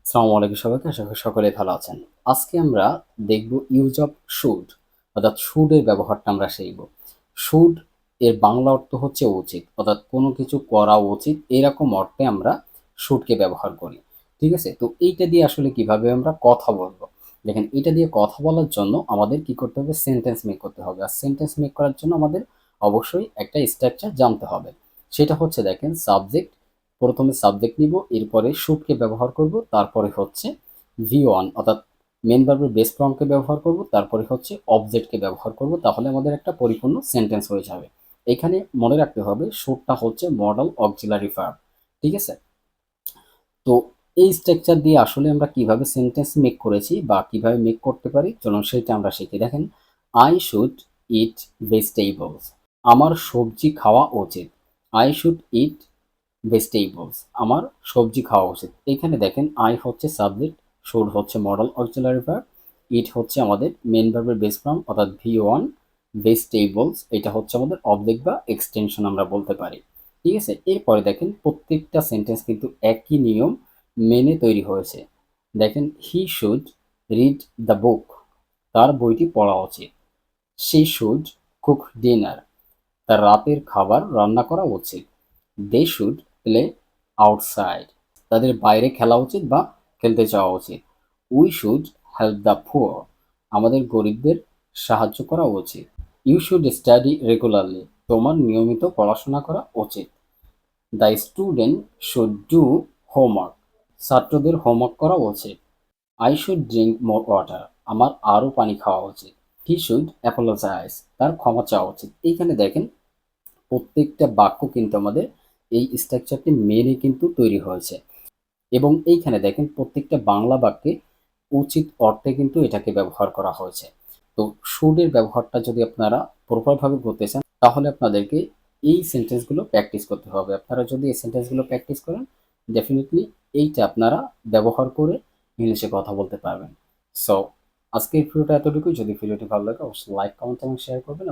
আসসালামু আলাইকুম সবাইকে, আশা করি সকলেই ভালো আছেন। আজকে আমরা দেখব ইউজ অফ শুড, অর্থাৎ শুড এর ব্যবহারটা আমরা শিখব। শুড এর বাংলা অর্থ হচ্ছে উচিত, অর্থাৎ কোনো কিছু করা উচিত এরকম অর্থে আমরা শুডকে ব্যবহার করি। ঠিক আছে, তো এইটা দিয়ে আসলে কিভাবে আমরা কথা বলবো। দেখেন, এটা দিয়ে কথা বলার জন্য আমাদের কি করতে হবে, সেন্টেন্স মেক করতে হবে। আর সেন্টেন্স মেক করার জন্য আমাদের অবশ্যই একটা স্ট্রাকচার জানতে হবে। সেটা হচ্ছে, দেখেন, সাবজেক্ট, প্রথমে সাবজেক্ট নিব, এরপরে শুডকে ব্যবহার করব, তারপরে হচ্ছে ভি ওয়ান অর্থাৎ মেন ভার্বের বেস ফর্মকে ব্যবহার করব, তারপরে হচ্ছে অবজেক্টকে ব্যবহার করব। তাহলে আমাদের একটা পরিপূর্ণ সেন্টেন্স হয়ে যাবে। এখানে মনে রাখতে হবে শুডটা হচ্ছে মডেল অক্সিলারি ভার্ব। ঠিক আছে, তো এই স্ট্রাকচার দিয়ে আসলে আমরা কিভাবে সেন্টেন্স মেক করেছি বা কিভাবে মেক করতে পারি, চলুন সেটা আমরা শিখি। দেখেন, আই শুড ইট ভেজিটেবলস, আমার সবজি খাওয়া উচিত। আই শুড ইট ভেজিটেবলস, আমার সবজি খাওয়া উচিত। এখানে দেখেন, আই হচ্ছে সাবজেক্ট, শুড হচ্ছে মডেল অক্সিলারি ভার্ব, ইট হচ্ছে আমাদের মেন ভার্বের বেস ফর্ম অর্থাৎ ভি ওয়ান, ভেজিটেবলস এটা হচ্ছে আমাদের অবজেক্ট বা এক্সটেনশন আমরা বলতে পারি। ঠিক আছে, এরপরে দেখেন প্রত্যেকটা সেন্টেন্স কিন্তু একই নিয়ম মেনে তৈরি হয়েছে। দেখেন, he should read the book, তার বইটি পড়া উচিত। শি শুড কুক ডিনার, তার রাতের খাবার রান্না করা উচিত। দে শুড প্লে আউটসাইড, তাদের বাইরে খেলা উচিত বা খেলতে যাওয়া উচিত। We should help the poor, আমাদের গরিবদের সাহায্য করা উচিত। ইউ শুড স্টাডি রেগুলারলি, তোমার নিয়মিত পড়াশোনা করা উচিত। The student should do homework, ছাত্রদের হোমওয়ার্ক করা উচিত। I should drink more water, আমার আরও পানি খাওয়া উচিত। হি শুড অ্যাপোলোজাইজ, তার ক্ষমা চাওয়া উচিত। এইখানে দেখেন প্রত্যেকটা বাক্য কিন্তু আমাদের এই স্ট্রাকচারটি মেনে কিন্তু তৈরি হয়েছে। এবং এইখানে দেখেন প্রত্যেকটা বাংলা বাক্যে উচিত অর্থে কিন্তু এটাকে ব্যবহার করা হয়েছে। তো শুডের ব্যবহারটা যদি আপনারা প্রপারভাবে করতে চান, তাহলে আপনাদেরকে এই সেন্টেন্সগুলো প্র্যাকটিস করতে হবে। আপনারা যদি এই সেন্টেন্সগুলো প্র্যাকটিস করেন, ডেফিনেটলি এইটা আপনারা ব্যবহার করে ইংলিশে কথা বলতে পারবেন। সো আজকের ভিডিওটা এতটুকুই। যদি ভিডিওটি ভালো লাগে অবশ্যই লাইক, কমেন্ট এবং শেয়ার করবেন।